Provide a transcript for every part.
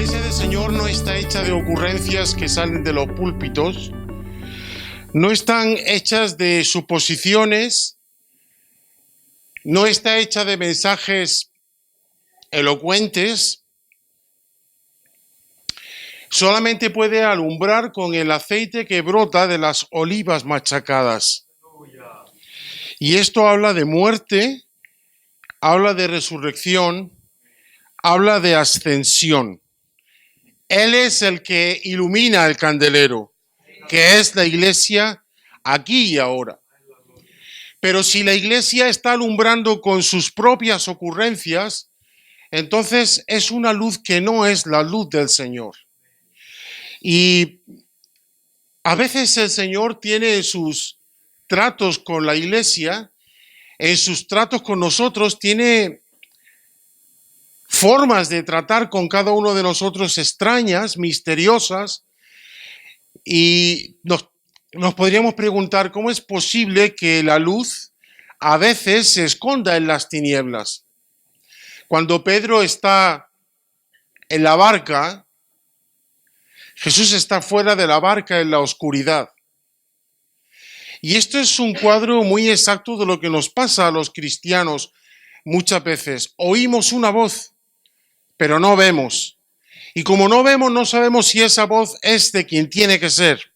Iglesia del Señor no está hecha de ocurrencias que salen de los púlpitos, no están hechas de suposiciones, no está hecha de mensajes elocuentes, solamente puede alumbrar con el aceite que brota de las olivas machacadas. Y esto habla de muerte, habla de resurrección, habla de ascensión. Él es el que ilumina el candelero, que es la iglesia aquí y ahora. Pero si la iglesia está alumbrando con sus propias ocurrencias, entonces es una luz que no es la luz del Señor. Y a veces el Señor tiene en sus tratos con la iglesia, en sus tratos con nosotros, tiene formas de tratar con cada uno de nosotros extrañas, misteriosas, y nos podríamos preguntar cómo es posible que la luz a veces se esconda en las tinieblas. Cuando Pedro está en la barca, Jesús está fuera de la barca en la oscuridad. Y esto es un cuadro muy exacto de lo que nos pasa a los cristianos muchas veces. Oímos una voz, pero no vemos. Y como no vemos, no sabemos si esa voz es de quien tiene que ser.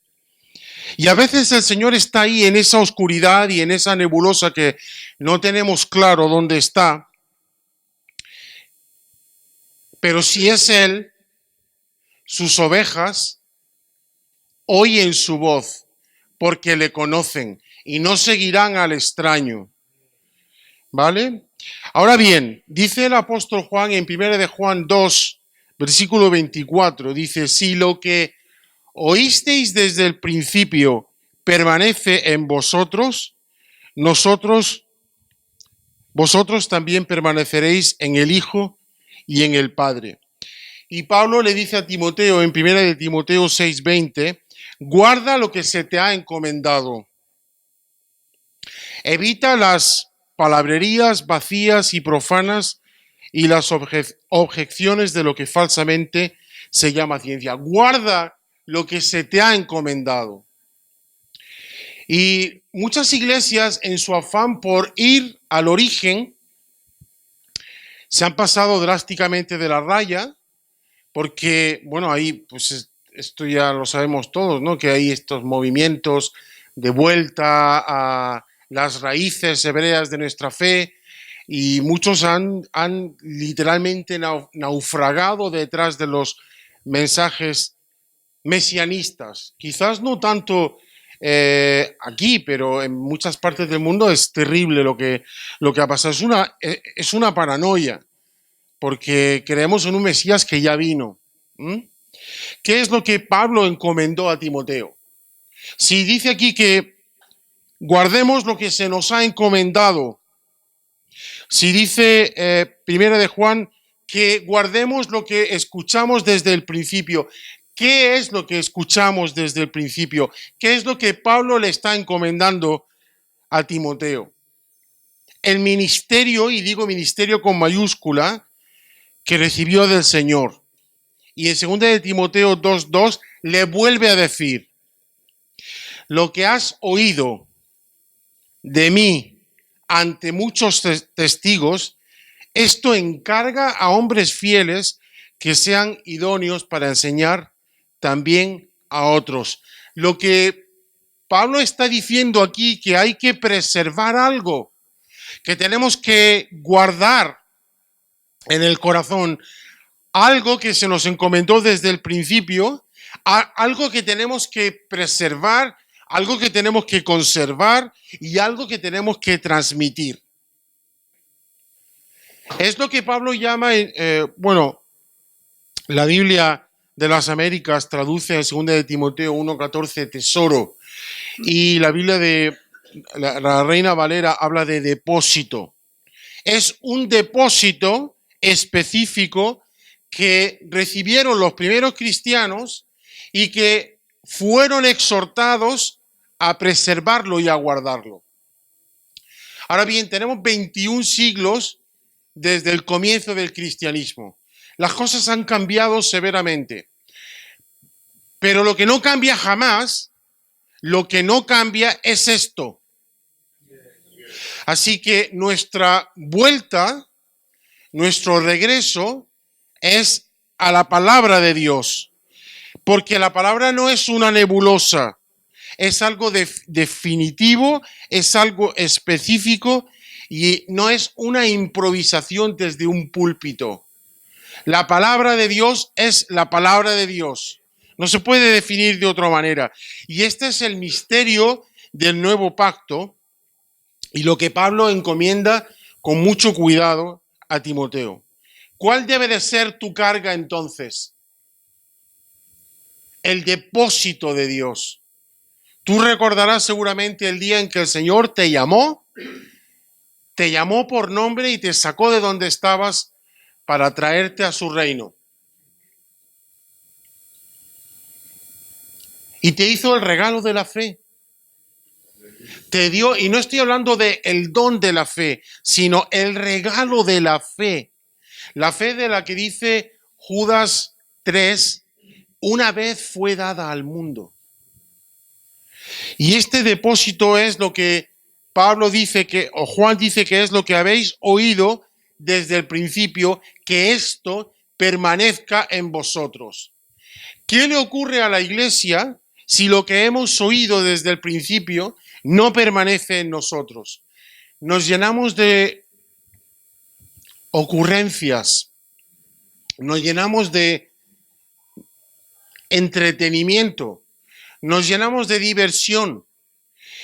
Y a veces el Señor está ahí en esa oscuridad y en esa nebulosa que no tenemos claro dónde está. Pero si es Él, sus ovejas oyen su voz porque le conocen y no seguirán al extraño. ¿Vale? Ahora bien, dice el apóstol Juan en 1 de Juan 2, versículo 24, dice, si lo que oísteis desde el principio permanece en vosotros, vosotros también permaneceréis en el Hijo y en el Padre. Y Pablo le dice a Timoteo en 1 de Timoteo 6:20, guarda lo que se te ha encomendado. Evita las palabrerías vacías y profanas y las objeciones de lo que falsamente se llama ciencia. Guarda lo que se te ha encomendado. Y muchas iglesias, en su afán por ir al origen, se han pasado drásticamente de la raya, porque, bueno, ahí, pues esto ya lo sabemos todos, ¿no? Que hay estos movimientos de vuelta a las raíces hebreas de nuestra fe, y muchos han literalmente naufragado detrás de los mensajes mesianistas. Quizás no tanto aquí, pero en muchas partes del mundo es terrible lo que ha pasado. Es una paranoia, porque creemos en un Mesías que ya vino. ¿Qué es lo que Pablo encomendó a Timoteo? Si dice aquí que guardemos lo que se nos ha encomendado, si dice Primera de Juan que guardemos lo que escuchamos desde el principio, ¿qué es lo que escuchamos desde el principio? ¿Qué es lo que Pablo le está encomendando a Timoteo? El ministerio, y digo ministerio con mayúscula, que recibió del Señor. Y en 2 de Timoteo 2:2 le vuelve a decir, lo que has oído de mí ante muchos testigos, esto encarga a hombres fieles que sean idóneos para enseñar también a otros. Lo que Pablo está diciendo aquí, que hay que preservar algo, que tenemos que guardar en el corazón, algo que se nos encomendó desde el principio, algo que tenemos que preservar, algo que tenemos que conservar y algo que tenemos que transmitir. Es lo que Pablo llama, la Biblia de las Américas traduce en 2 de Timoteo 1:14 tesoro, y la Biblia de la Reina Valera habla de depósito. Es un depósito específico que recibieron los primeros cristianos y que fueron exhortados a preservarlo y a guardarlo. Ahora bien, tenemos 21 siglos desde el comienzo del cristianismo. las cosas han cambiado severamente. Pero lo que no cambia jamás, lo que no cambia es esto. Así que nuestra vuelta, nuestro regreso es a la palabra de Dios. Porque la palabra no es una nebulosa, es algo definitivo, es algo específico y no es una improvisación desde un púlpito. La palabra de Dios es la palabra de Dios. No se puede definir de otra manera. Y este es el misterio del nuevo pacto y lo que Pablo encomienda con mucho cuidado a Timoteo. ¿Cuál debe de ser tu carga entonces? El depósito de Dios. Tú recordarás seguramente el día en que el Señor te llamó por nombre y te sacó de donde estabas para traerte a su reino. Y te hizo el regalo de la fe. Te dio, y no estoy hablando de el don de la fe, sino el regalo de la fe. La fe de la que dice Judas 3, una vez fue dada al mundo. Y este depósito es lo que Pablo dice que, o Juan dice que es lo que habéis oído desde el principio, que esto permanezca en vosotros. ¿Qué le ocurre a la iglesia si lo que hemos oído desde el principio no permanece en nosotros? Nos llenamos de ocurrencias, nos llenamos de entretenimiento, nos llenamos de diversión.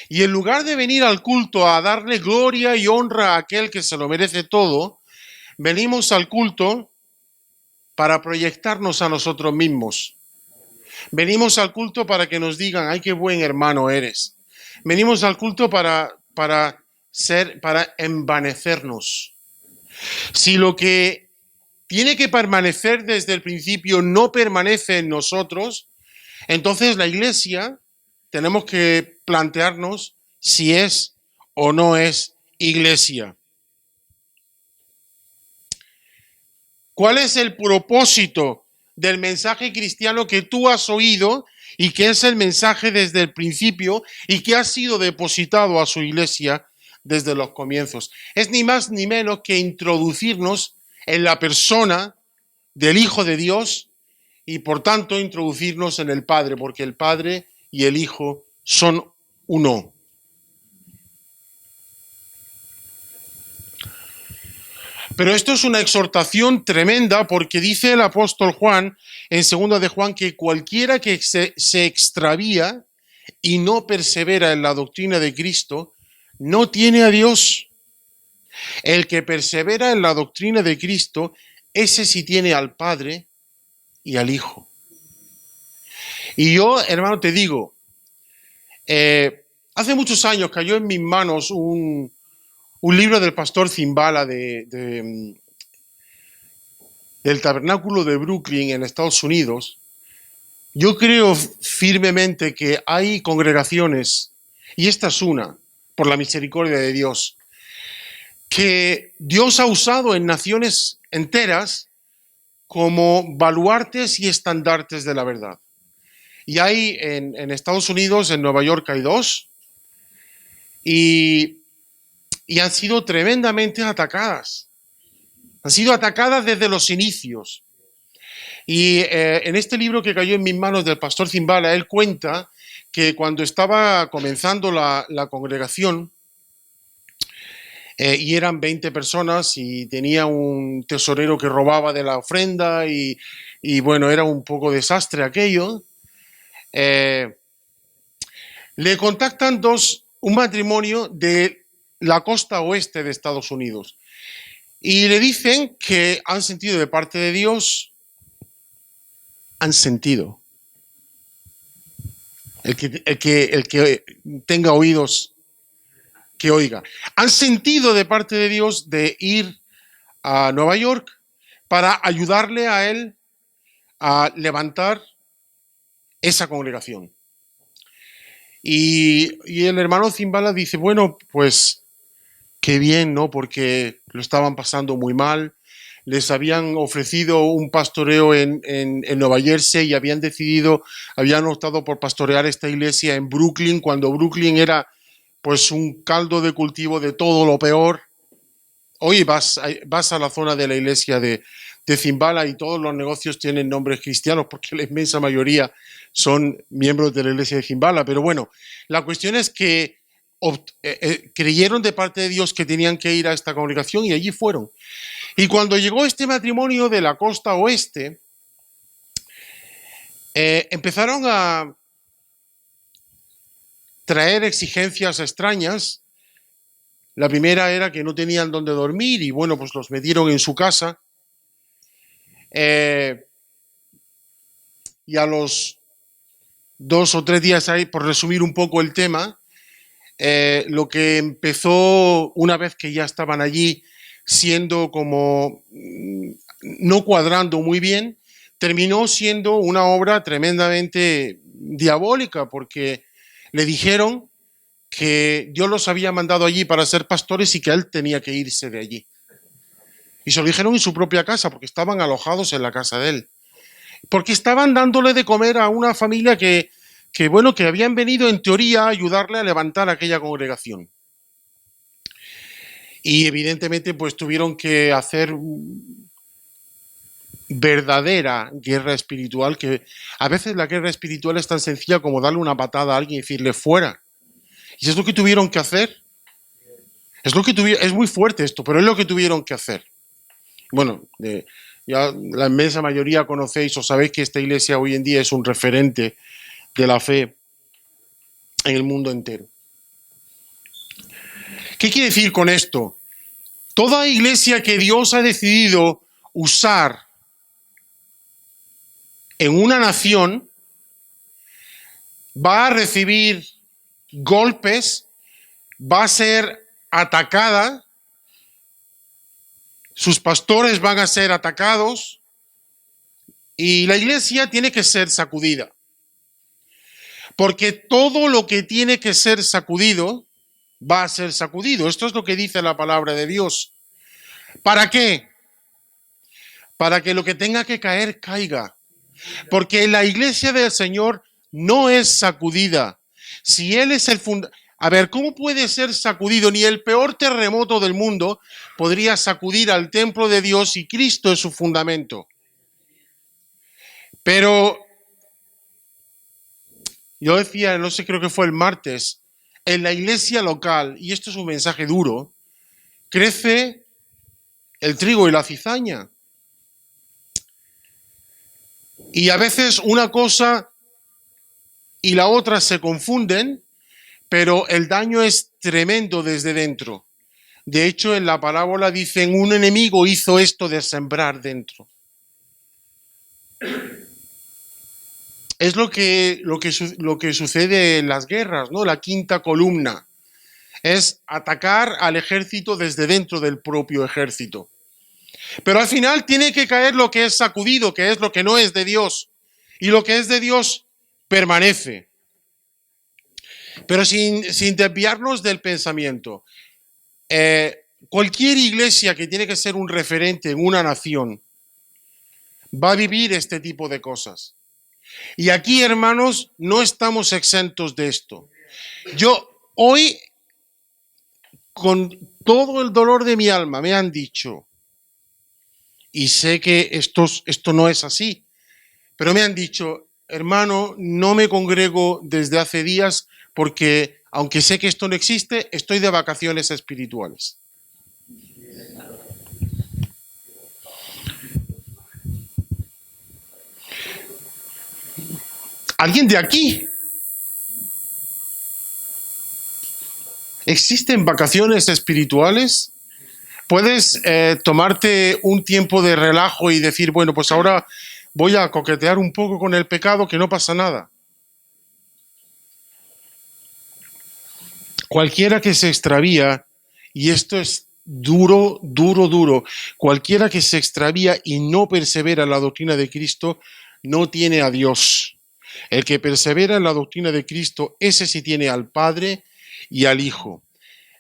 Y en lugar de venir al culto a darle gloria y honra a aquel que se lo merece todo, venimos al culto para proyectarnos a nosotros mismos. Venimos al culto para que nos digan, ay, qué buen hermano eres. Venimos al culto para envanecernos. Si lo que tiene que permanecer desde el principio no permanece en nosotros, entonces la iglesia tenemos que plantearnos si es o no es iglesia. ¿Cuál es el propósito del mensaje cristiano que tú has oído y que es el mensaje desde el principio y que ha sido depositado a su iglesia desde los comienzos? Es ni más ni menos que introducirnos en la persona del Hijo de Dios y por tanto introducirnos en el Padre, porque el Padre y el Hijo son uno. Pero esto es una exhortación tremenda porque dice el apóstol Juan en 2 de Juan que cualquiera que se extravía y no persevera en la doctrina de Cristo no tiene a Dios. El que persevera en la doctrina de Cristo, ese sí tiene al Padre y al Hijo. Y yo, hermano, te digo, hace muchos años cayó en mis manos un libro del pastor Zimbala del Tabernáculo de Brooklyn en Estados Unidos. Yo creo firmemente que hay congregaciones, y esta es una, por la misericordia de Dios, que Dios ha usado en naciones enteras como baluartes y estandartes de la verdad. Y hay en Estados Unidos, en Nueva York hay dos, y han sido tremendamente atacadas. Han sido atacadas desde los inicios. Y en este libro que cayó en mis manos del pastor Zimbala, él cuenta que cuando estaba comenzando la congregación, y eran 20 personas y tenía un tesorero que robaba de la ofrenda y bueno, era un poco desastre aquello. Le contactan un matrimonio de la costa oeste de Estados Unidos y le dicen que han sentido de parte de Dios, han sentido. El que tenga oídos, que oiga. Han sentido de parte de Dios de ir a Nueva York para ayudarle a él a levantar esa congregación. Y el hermano Zimbala dice, bueno, pues qué bien, ¿no? Porque lo estaban pasando muy mal, les habían ofrecido un pastoreo en Nueva Jersey y habían optado por pastorear esta iglesia en Brooklyn, cuando Brooklyn era pues un caldo de cultivo de todo lo peor. Hoy vas a la zona de la iglesia de Zimbala y todos los negocios tienen nombres cristianos porque la inmensa mayoría son miembros de la iglesia de Zimbala. Pero bueno, la cuestión es que creyeron de parte de Dios que tenían que ir a esta congregación y allí fueron. Y cuando llegó este matrimonio de la costa oeste, empezaron a traer exigencias extrañas. La primera era que no tenían dónde dormir y bueno, pues los metieron en su casa. Y a los 2 o 3 días ahí, por resumir un poco el tema, lo que empezó una vez que ya estaban allí siendo como no cuadrando muy bien, terminó siendo una obra tremendamente diabólica porque le dijeron que Dios los había mandado allí para ser pastores y que él tenía que irse de allí. Y se lo dijeron en su propia casa porque estaban alojados en la casa de él. Porque estaban dándole de comer a una familia que habían venido en teoría a ayudarle a levantar aquella congregación. Y evidentemente pues tuvieron que hacer verdadera guerra espiritual, que a veces la guerra espiritual es tan sencilla como darle una patada a alguien y decirle fuera. Y es lo que tuvieron que hacer. Es muy fuerte esto, pero es lo que tuvieron que hacer. Bueno, ya la inmensa mayoría conocéis o sabéis que esta iglesia hoy en día es un referente de la fe en el mundo entero. ¿Qué quiere decir con esto? Toda iglesia que Dios ha decidido usar en una nación va a recibir golpes, va a ser atacada, sus pastores van a ser atacados y la iglesia tiene que ser sacudida. Porque todo lo que tiene que ser sacudido va a ser sacudido. Esto es lo que dice la palabra de Dios. ¿Para qué? Para que lo que tenga que caer, caiga. Porque la iglesia del Señor no es sacudida. Si Él es el fundamento... A ver, ¿cómo puede ser sacudido? Ni el peor terremoto del mundo podría sacudir al templo de Dios y Cristo es su fundamento. Pero yo decía, no sé, creo que fue el martes, en la iglesia local, y esto es un mensaje duro, crece el trigo y la cizaña. Y a veces una cosa y la otra se confunden, pero el daño es tremendo desde dentro. De hecho, en la parábola dicen, un enemigo hizo esto de sembrar dentro. Es lo que sucede en las guerras, ¿no? La quinta columna es atacar al ejército desde dentro del propio ejército. Pero al final tiene que caer lo que es sacudido, que es lo que no es de Dios. Y lo que es de Dios permanece. Pero sin desviarnos del pensamiento. Cualquier iglesia que tiene que ser un referente en una nación va a vivir este tipo de cosas. Y aquí, hermanos, no estamos exentos de esto. Yo hoy, con todo el dolor de mi alma, me han dicho, y sé que esto no es así, pero me han dicho, hermano, no me congrego desde hace días porque, aunque sé que esto no existe, estoy de vacaciones espirituales. ¿Alguien de aquí? ¿Existen vacaciones espirituales? Puedes tomarte un tiempo de relajo y decir, bueno, pues ahora voy a coquetear un poco con el pecado, que no pasa nada. Cualquiera que se extravía, y esto es duro, cualquiera que se extravía y no persevera en la doctrina de Cristo, no tiene a Dios. El que persevera en la doctrina de Cristo, ese sí tiene al Padre y al Hijo.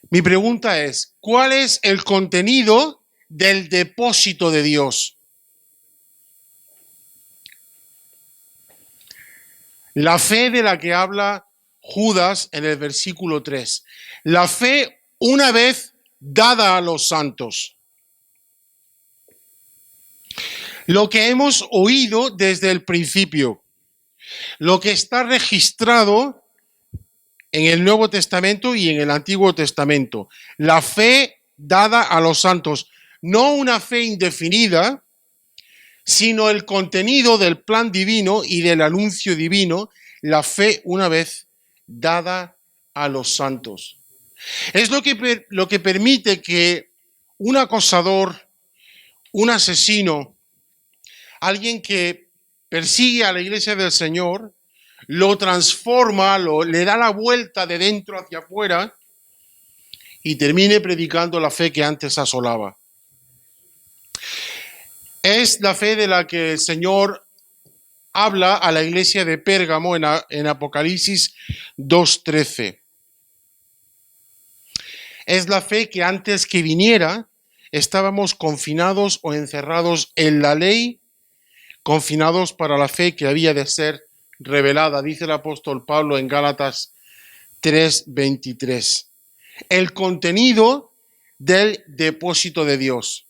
Mi pregunta es, ¿cuál es el contenido del depósito de Dios. La fe de la que habla Judas en el versículo 3. La fe una vez dada a los santos. Lo que hemos oído desde el principio. Lo que está registrado en el Nuevo Testamento y en el Antiguo Testamento. La fe dada a los santos. No una fe indefinida, sino el contenido del plan divino y del anuncio divino, la fe una vez dada a los santos. Es lo que permite que un acosador, un asesino, alguien que persigue a la iglesia del Señor, lo transforma, le da la vuelta de dentro hacia afuera y termine predicando la fe que antes asolaba. Es la fe de la que el Señor habla a la iglesia de Pérgamo en Apocalipsis 2:13. Es la fe que antes que viniera estábamos confinados o encerrados en la ley, confinados para la fe que había de ser revelada, dice el apóstol Pablo en Gálatas 3:23. El contenido del depósito de Dios.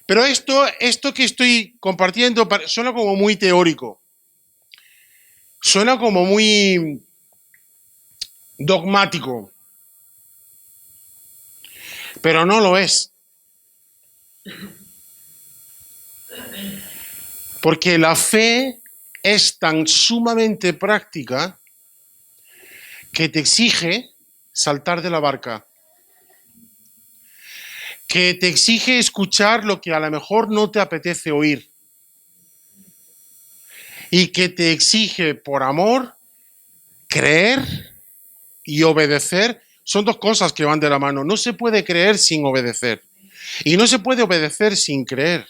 Pero esto que estoy compartiendo suena como muy teórico. Suena como muy dogmático. Pero no lo es. Porque la fe es tan sumamente práctica que te exige saltar de la barca, que te exige escuchar lo que a lo mejor no te apetece oír y que te exige por amor creer y obedecer. Son dos cosas que van de la mano. No se puede creer sin obedecer y no se puede obedecer sin creer,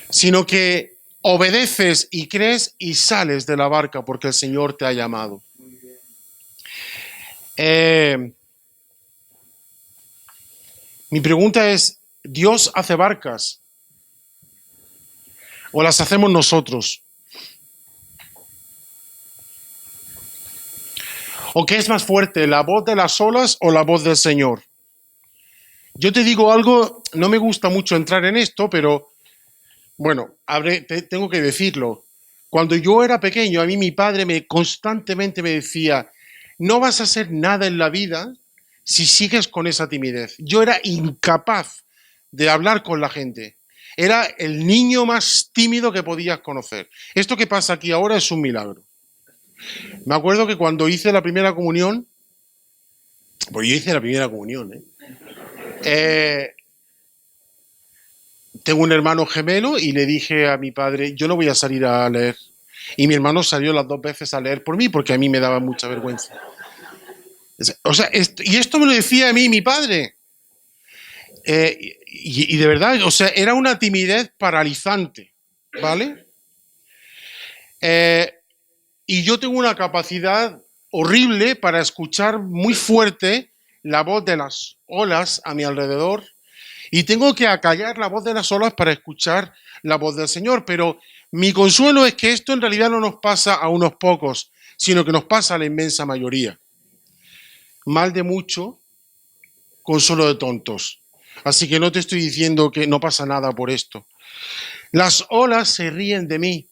sino que obedeces y crees y sales de la barca porque el Señor te ha llamado. Mi pregunta es, ¿Dios hace barcas o las hacemos nosotros? ¿O qué es más fuerte, la voz de las olas o la voz del Señor? Yo te digo algo, no me gusta mucho entrar en esto, pero bueno, tengo que decirlo. Cuando yo era pequeño, a mí mi padre constantemente me decía, no vas a hacer nada en la vida si sigues con esa timidez. Yo era incapaz de hablar con la gente. Era el niño más tímido que podías conocer. Esto que pasa aquí ahora es un milagro. Me acuerdo que cuando hice la primera comunión, pues yo hice la primera comunión, tengo un hermano gemelo y le dije a mi padre, yo no voy a salir a leer. Y mi hermano salió las 2 veces a leer por mí porque a mí me daba mucha vergüenza. O sea, y esto me lo decía a mí mi padre. Y de verdad, o sea, era una timidez paralizante, ¿vale? Y yo tengo una capacidad horrible para escuchar muy fuerte la voz de las olas a mi alrededor y tengo que acallar la voz de las olas para escuchar la voz del Señor. Pero mi consuelo es que esto en realidad no nos pasa a unos pocos, sino que nos pasa a la inmensa mayoría. Mal de mucho, consuelo de tontos. Así que no te estoy diciendo que no pasa nada por esto. Las olas se ríen de mí.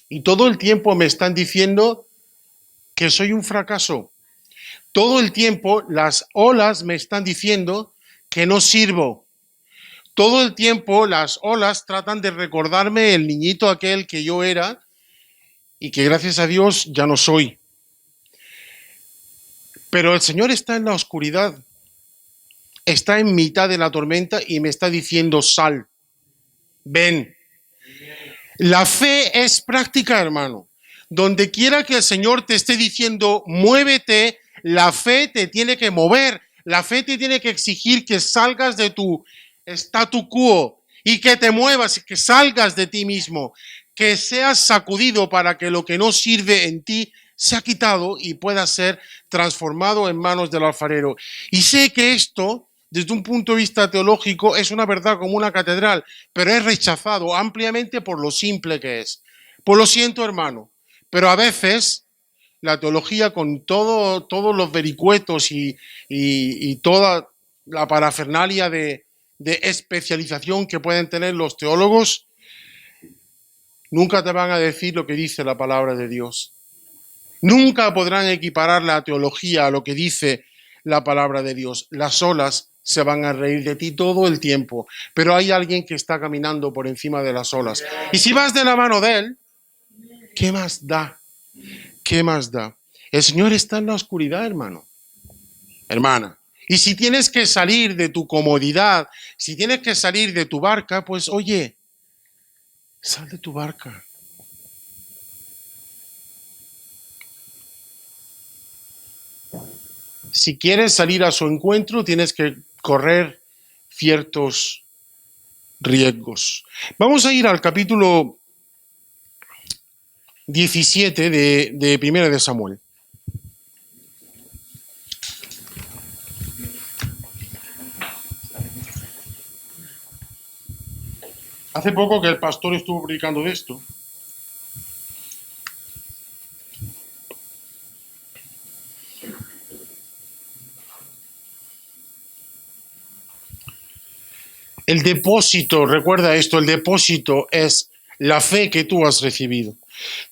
Y todo el tiempo me están diciendo que soy un fracaso. Todo el tiempo las olas me están diciendo que no sirvo. Todo el tiempo las olas tratan de recordarme el niñito aquel que yo era y que gracias a Dios ya no soy. Pero el Señor está en la oscuridad, está en mitad de la tormenta y me está diciendo, sal, ven. La fe es práctica, hermano. Donde quiera que el Señor te esté diciendo, muévete, la fe te tiene que mover. La fe te tiene que exigir que salgas de tu statu quo y que te muevas, que salgas de ti mismo, que seas sacudido para que lo que no sirve en ti se ha quitado y pueda ser transformado en manos del alfarero. Y sé que esto, desde un punto de vista teológico, es una verdad como una catedral, pero es rechazado ampliamente por lo simple que es. Pues lo siento, hermano, pero a veces la teología, con todos los vericuetos y toda la parafernalia de especialización que pueden tener los teólogos, nunca te van a decir lo que dice la palabra de Dios. Nunca podrán equiparar la teología a lo que dice la palabra de Dios. Las olas se van a reír de ti todo el tiempo, pero hay alguien que está caminando por encima de las olas. Y si vas de la mano de él, ¿qué más da? ¿Qué más da? El Señor está en la oscuridad, hermano, hermana. Y si tienes que salir de tu comodidad, si tienes que salir de tu barca, pues oye, sal de tu barca. Si quieres salir a su encuentro, tienes que correr ciertos riesgos. Vamos a ir al capítulo 17 de Primera de Samuel. Hace poco que el pastor estuvo predicando de esto. El depósito, recuerda esto, el depósito es la fe que tú has recibido.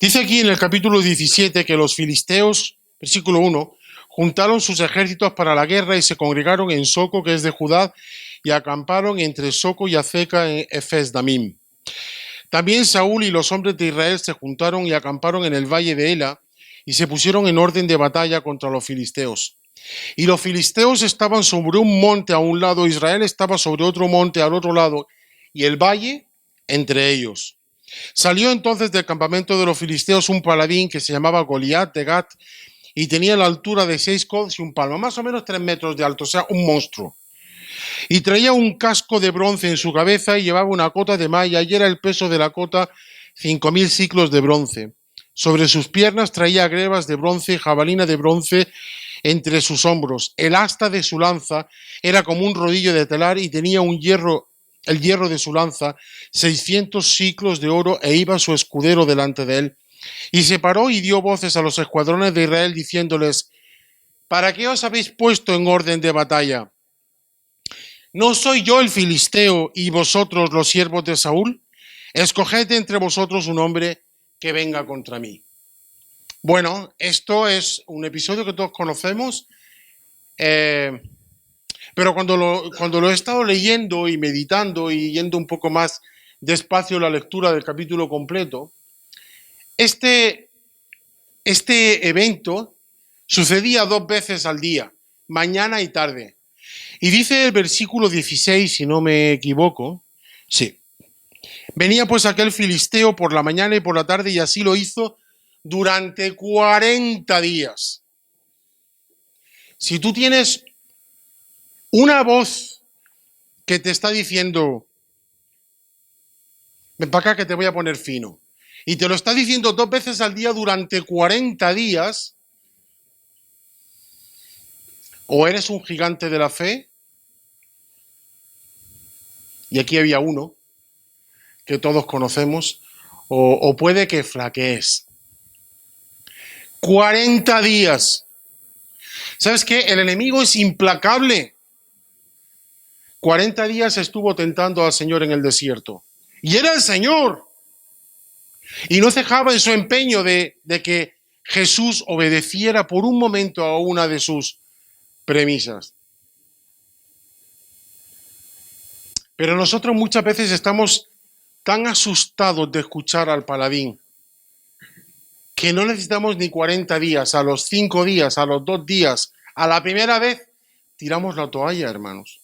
Dice aquí en el capítulo 17 que los filisteos, versículo 1, juntaron sus ejércitos para la guerra y se congregaron en Soco, que es de Judá, y acamparon entre Soco y Azeca en Efes-Damim. También Saúl y los hombres de Israel se juntaron y acamparon en el valle de Ela y se pusieron en orden de batalla contra los filisteos. Y los filisteos estaban sobre un monte a un lado, Israel estaba sobre otro monte al otro lado, y el valle entre ellos. Salió entonces del campamento de los filisteos un paladín que se llamaba Goliat de Gat, y tenía la altura de 6 codos y un palmo, más o menos 3 metros de alto, o sea, un monstruo. Y traía un casco de bronce en su cabeza y llevaba una cota de malla, y era el peso de la cota 5.000 siclos de bronce. Sobre sus piernas traía grebas de bronce y jabalina de bronce entre sus hombros. El asta de su lanza era como un rodillo de telar y tenía el hierro de su lanza, 600 siclos de oro, e iba su escudero delante de él. Y se paró y dio voces a los escuadrones de Israel diciéndoles: ¿para qué os habéis puesto en orden de batalla? ¿No soy yo el filisteo y vosotros los siervos de Saúl? Escoged entre vosotros un hombre que venga contra mí. Bueno, esto es un episodio que todos conocemos, pero cuando lo he estado leyendo y meditando y yendo un poco más despacio la lectura del capítulo completo, este evento sucedía 2 veces al día, mañana y tarde. Y dice el versículo 16, si no me equivoco, sí. Venía pues aquel filisteo por la mañana y por la tarde, y así lo hizo durante 40 días. Si tú tienes una voz que te está diciendo: ven para acá que te voy a poner fino, y te lo está diciendo 2 veces al día durante 40 días, o eres un gigante de la fe, y aquí había uno que todos conocemos, o puede que flaquees. 40 días. ¿Sabes qué? El enemigo es implacable. 40 días estuvo tentando al Señor en el desierto. Y era el Señor. Y no cejaba en su empeño de que Jesús obedeciera por un momento a una de sus premisas. Pero nosotros muchas veces estamos tan asustados de escuchar al paladín que no necesitamos ni 40 días, a los 5 días, a los 2 días, a la primera vez, tiramos la toalla, hermanos.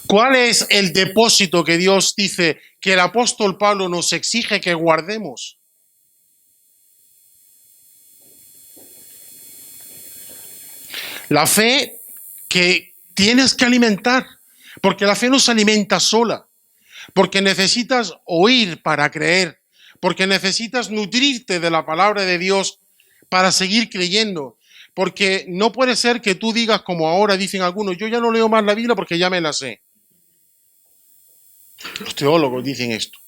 ¿Cuál es el depósito que Dios dice que el apóstol Pablo nos exige que guardemos? La fe que tienes que alimentar, porque la fe no se alimenta sola, porque necesitas oír para creer, porque necesitas nutrirte de la palabra de Dios para seguir creyendo. Porque no puede ser que tú digas, como ahora dicen algunos, yo ya no leo más la Biblia porque ya me la sé. Los teólogos dicen esto.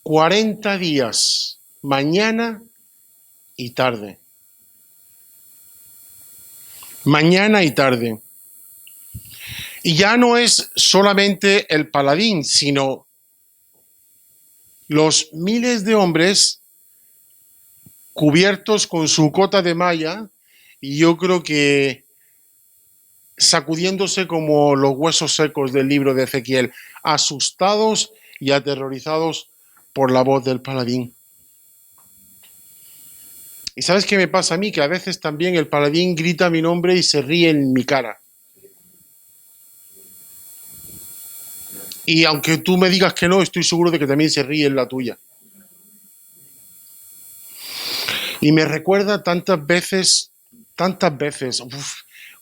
«40 días, mañana y tarde». Mañana y tarde. Y ya no es solamente el paladín, sino los miles de hombres cubiertos con su cota de malla, y yo creo que sacudiéndose como los huesos secos del libro de Ezequiel, asustados y aterrorizados por la voz del paladín. ¿Y sabes qué me pasa a mí? Que a veces también el paladín grita mi nombre y se ríe en mi cara. Y aunque tú me digas que no, estoy seguro de que también se ríe en la tuya. Y me recuerda tantas veces,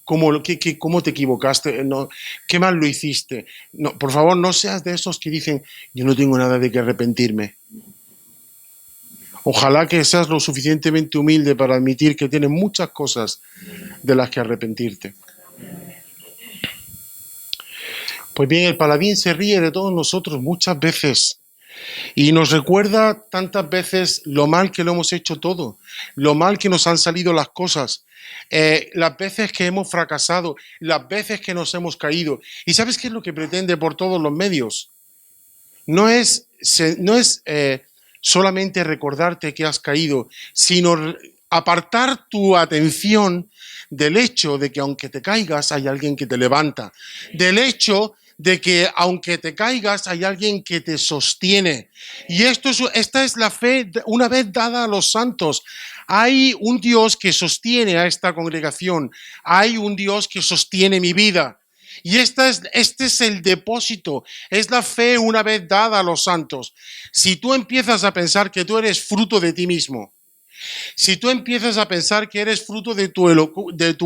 cómo te equivocaste, no, qué mal lo hiciste. No, por favor, no seas de esos que dicen, yo no tengo nada de que arrepentirme. Ojalá que seas lo suficientemente humilde para admitir que tienes muchas cosas de las que arrepentirte. Pues bien, el paladín se ríe de todos nosotros muchas veces y nos recuerda tantas veces lo mal que lo hemos hecho todo, lo mal que nos han salido las cosas, las veces que hemos fracasado, las veces que nos hemos caído. ¿Y sabes qué es lo que pretende por todos los medios? No es solamente recordarte que has caído, sino apartar tu atención del hecho de que aunque te caigas hay alguien que te levanta, del hecho de que aunque te caigas hay alguien que te sostiene. Y esta es la fe una vez dada a los santos. Hay un Dios que sostiene a esta congregación, hay un Dios que sostiene mi vida. Y este es el depósito, es la fe una vez dada a los santos. Si tú empiezas a pensar que tú eres fruto de ti mismo, si tú empiezas a pensar que eres fruto de tu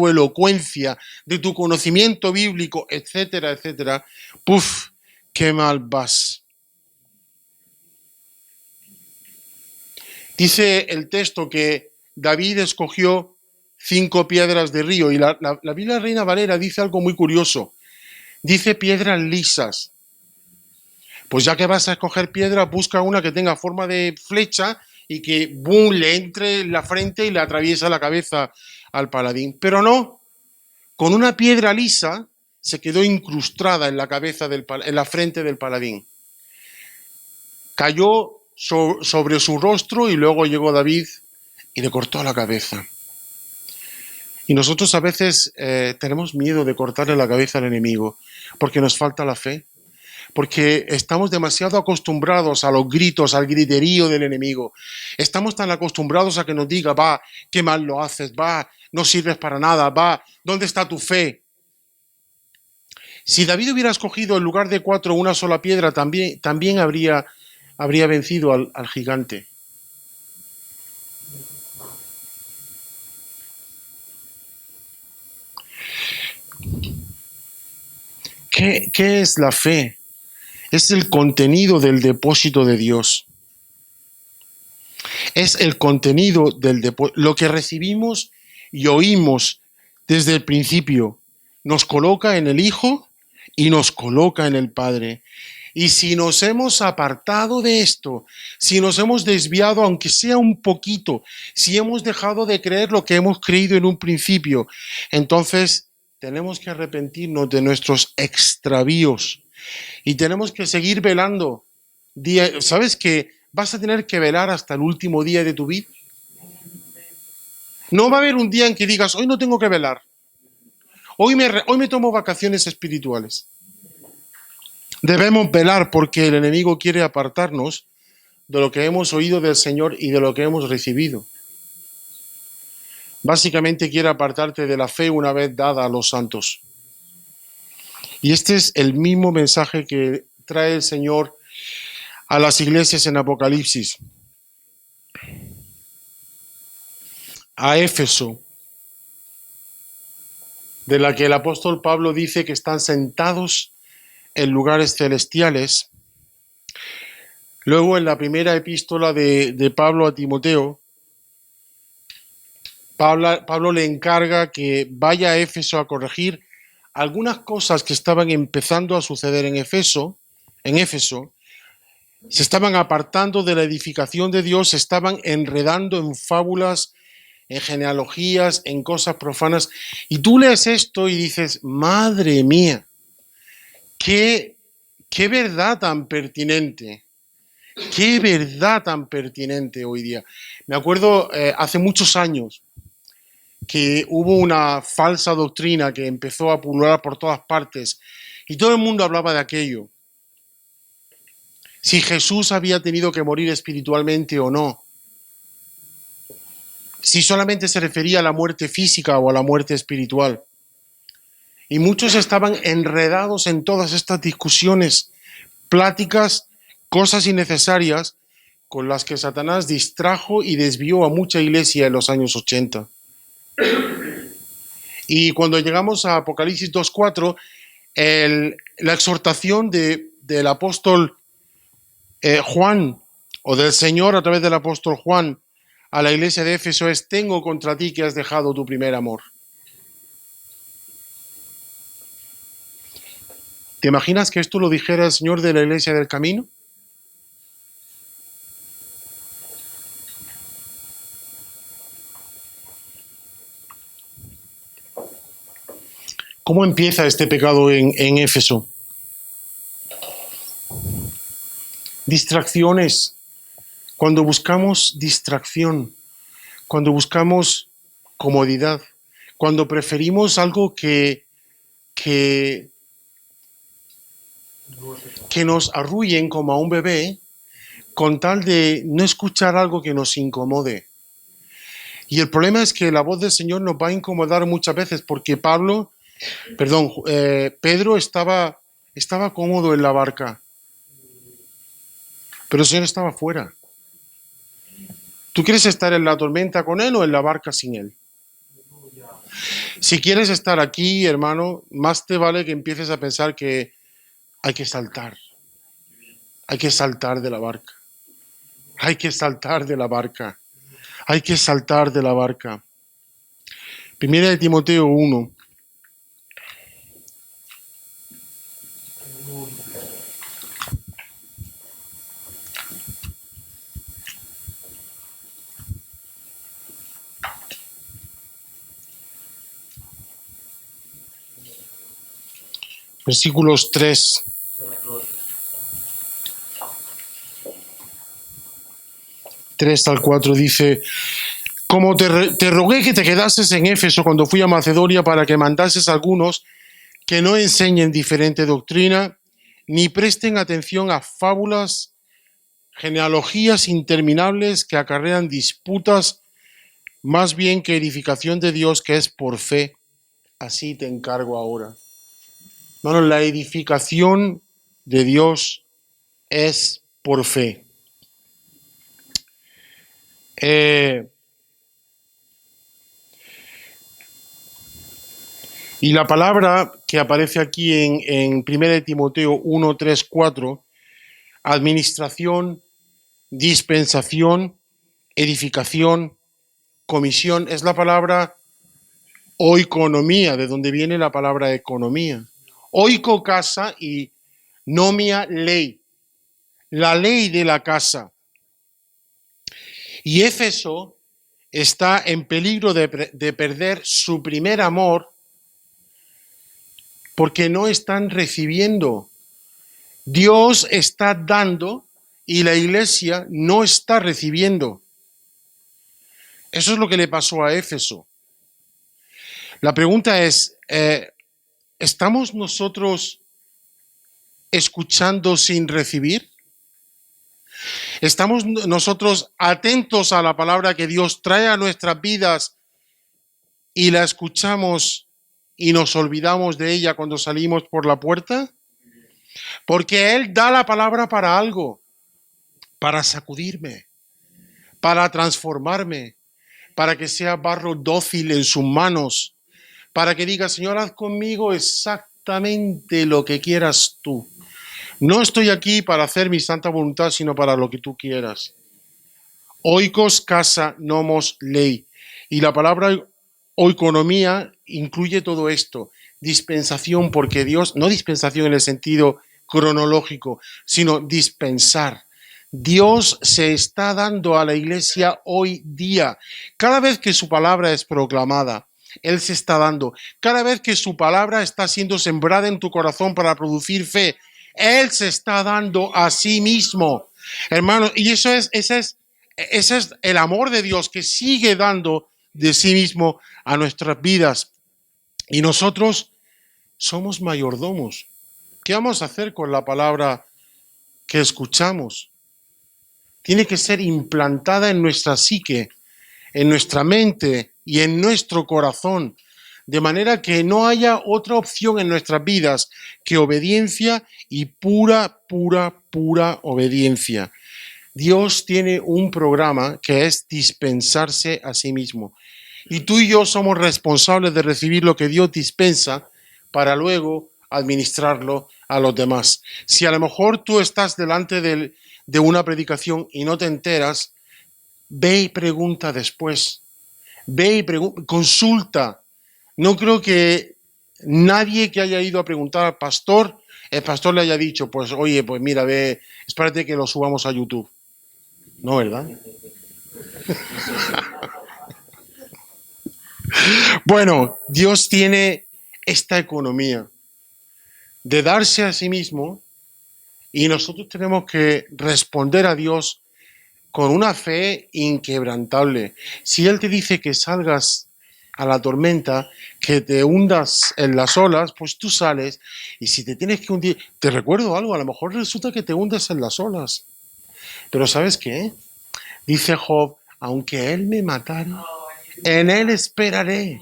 elocuencia, de tu conocimiento bíblico, etcétera, etcétera, ¡puf! ¡Qué mal vas! Dice el texto que David escogió 5 piedras de río y la Biblia Reina Valera dice algo muy curioso. Dice piedras lisas. Pues ya que vas a escoger piedra, busca una que tenga forma de flecha y que ¡boom!, le entre en la frente y le atraviesa la cabeza al paladín. Pero no, con una piedra lisa se quedó incrustada en la cabeza en la frente del paladín. Cayó sobre su rostro y luego llegó David y le cortó la cabeza. Y nosotros a veces tenemos miedo de cortarle la cabeza al enemigo porque nos falta la fe, porque estamos demasiado acostumbrados a los gritos, al griterío del enemigo. Estamos tan acostumbrados a que nos diga, va, qué mal lo haces, va, no sirves para nada, va, ¿dónde está tu fe? Si David hubiera escogido en lugar de 4 una sola piedra, también habría vencido al gigante. ¿Qué es la fe? Es el contenido del depósito de Dios. Es el contenido del depósito. Lo que recibimos y oímos desde el principio nos coloca en el Hijo y nos coloca en el Padre. Y si nos hemos apartado de esto, si nos hemos desviado, aunque sea un poquito, si hemos dejado de creer lo que hemos creído en un principio, entonces tenemos que arrepentirnos de nuestros extravíos y tenemos que seguir velando. ¿Sabes que vas a tener que velar hasta el último día de tu vida? No va a haber un día en que digas, hoy no tengo que velar. Hoy me tomo vacaciones espirituales. Debemos velar porque el enemigo quiere apartarnos de lo que hemos oído del Señor y de lo que hemos recibido. Básicamente quiere apartarte de la fe una vez dada a los santos. Y este es el mismo mensaje que trae el Señor a las iglesias en Apocalipsis. A Éfeso, de la que el apóstol Pablo dice que están sentados en lugares celestiales. Luego, en la primera epístola de Pablo a Timoteo, Pablo le encarga que vaya a Éfeso a corregir algunas cosas que estaban empezando a suceder en Éfeso. Se estaban apartando de la edificación de Dios, se estaban enredando en fábulas, en genealogías, en cosas profanas. Y tú lees esto y dices, madre mía, qué verdad tan pertinente. Qué verdad tan pertinente hoy día. Me acuerdo hace muchos años que hubo una falsa doctrina que empezó a pulular por todas partes y todo el mundo hablaba de aquello. Si Jesús había tenido que morir espiritualmente o no. Si solamente se refería a la muerte física o a la muerte espiritual. Y muchos estaban enredados en todas estas discusiones, pláticas, cosas innecesarias con las que Satanás distrajo y desvió a mucha iglesia en los años 80. Y cuando llegamos a Apocalipsis 2:4, la exhortación del apóstol Juan, o del Señor a través del apóstol Juan a la iglesia de Éfeso es: tengo contra ti que has dejado tu primer amor. ¿Te imaginas que esto lo dijera el Señor de la iglesia del camino? ¿Cómo empieza este pecado en Éfeso? Distracciones. Cuando buscamos distracción, cuando buscamos comodidad, cuando preferimos algo que nos arrullen como a un bebé, con tal de no escuchar algo que nos incomode. Y el problema es que la voz del Señor nos va a incomodar muchas veces, porque Pedro estaba cómodo en la barca, pero el Señor estaba fuera. ¿Tú quieres estar en la tormenta con Él o en la barca sin Él? Si quieres estar aquí, hermano, más te vale que empieces a pensar que hay que saltar. Hay que saltar de la barca. Hay que saltar de la barca. Hay que saltar de la barca. Primera de Timoteo 1. Versículos 3. Al 4 dice: como te rogué que te quedases en Éfeso cuando fui a Macedonia para que mandases a algunos que no enseñen diferente doctrina, ni presten atención a fábulas, genealogías interminables que acarrean disputas, más bien que edificación de Dios que es por fe. Así te encargo ahora. Bueno, la edificación de Dios es por fe. Y la palabra que aparece aquí en 1 Timoteo 1, 3, 4, administración, dispensación, edificación, comisión, es la palabra oikonomía, de donde viene la palabra economía. Oiko, casa, y nomia, ley. La ley de la casa. Y Éfeso está en peligro de perder su primer amor porque no están recibiendo. Dios está dando y la iglesia no está recibiendo. Eso es lo que le pasó a Éfeso. La pregunta es, ¿estamos nosotros escuchando sin recibir? ¿Estamos nosotros atentos a la palabra que Dios trae a nuestras vidas y la escuchamos y nos olvidamos de ella cuando salimos por la puerta? Porque Él da la palabra para algo, para sacudirme, para transformarme, para que sea barro dócil en sus manos, para que diga: Señor, haz conmigo exactamente lo que quieras tú. No estoy aquí para hacer mi santa voluntad, sino para lo que tú quieras. Oikos casa nomos ley. Y la palabra oikonomía incluye todo esto. Dispensación, porque Dios, no dispensación en el sentido cronológico, sino dispensar. Dios se está dando a la iglesia hoy día. Cada vez que su palabra es proclamada, Él se está dando. Cada vez que su palabra está siendo sembrada en tu corazón para producir fe, Él se está dando a sí mismo. Hermanos, y ese es el amor de Dios que sigue dando de sí mismo a nuestras vidas. Y nosotros somos mayordomos. ¿Qué vamos a hacer con la palabra que escuchamos? Tiene que ser implantada en nuestra psique, en nuestra mente y en nuestro corazón, de manera que no haya otra opción en nuestras vidas que obediencia y pura obediencia. Dios tiene un programa que es dispensarse a sí mismo. Y tú y yo somos responsables de recibir lo que Dios dispensa para luego administrarlo a los demás. Si a lo mejor tú estás delante de una predicación y no te enteras, ve y pregunta después. Ve y consulta. No creo que nadie que haya ido a preguntar al pastor, el pastor le haya dicho, pues oye, pues mira, ve, espérate que lo subamos a YouTube. No, ¿verdad? Bueno, Dios tiene esta economía de darse a sí mismo y nosotros tenemos que responder a Dios con una fe inquebrantable. Si Él te dice que salgas a la tormenta, que te hundas en las olas, pues tú sales, y si te tienes que hundir, te recuerdo algo, a lo mejor resulta que te hundes en las olas. Pero ¿sabes qué? Dice Job, aunque Él me matara, en Él esperaré.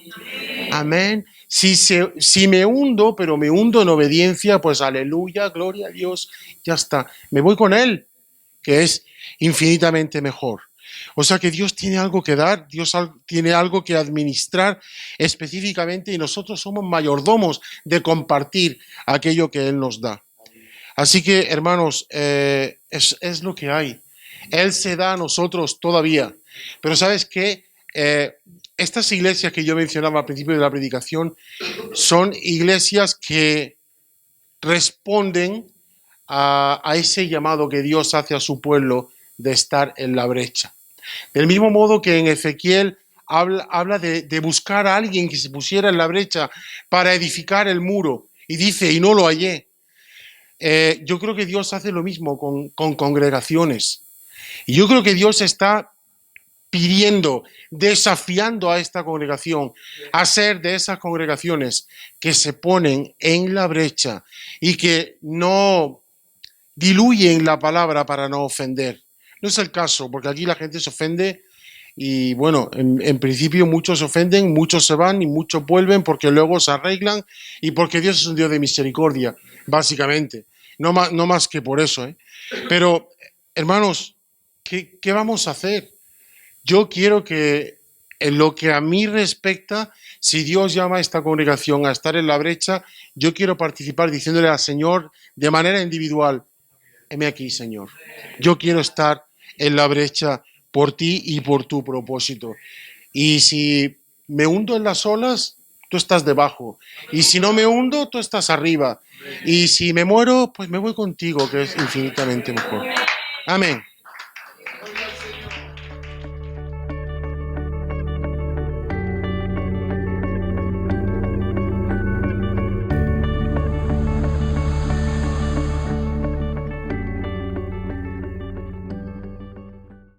Amén. Si me hundo, pero me hundo en obediencia, pues aleluya, gloria a Dios, ya está. Me voy con Él, que es infinitamente mejor. O sea que Dios tiene algo que dar, Dios tiene algo que administrar específicamente y nosotros somos mayordomos de compartir aquello que Él nos da. Así que, hermanos, es lo que hay. Él se da a nosotros todavía. Pero ¿sabes qué? Estas iglesias que yo mencionaba al principio de la predicación son iglesias que responden a ese llamado que Dios hace a su pueblo de estar en la brecha. Del mismo modo que en Ezequiel habla de buscar a alguien que se pusiera en la brecha para edificar el muro y dice, y no lo hallé. Yo creo que Dios hace lo mismo con congregaciones. Y yo creo que Dios está pidiendo, desafiando a esta congregación a ser de esas congregaciones que se ponen en la brecha y que no diluyen la palabra para no ofender. No es el caso, porque aquí la gente se ofende y bueno, en principio muchos se ofenden, muchos se van y muchos vuelven porque luego se arreglan y porque Dios es un Dios de misericordia, básicamente. No más que por eso, ¿eh? Pero, hermanos, ¿qué vamos a hacer? Yo quiero que, en lo que a mí respecta, si Dios llama a esta congregación a estar en la brecha, yo quiero participar diciéndole al Señor de manera individual, heme aquí, Señor. Yo quiero estar en la brecha por ti y por tu propósito. Y si me hundo en las olas, tú estás debajo. Y si no me hundo, tú estás arriba. Y si me muero, pues me voy contigo, que es infinitamente mejor. Amén.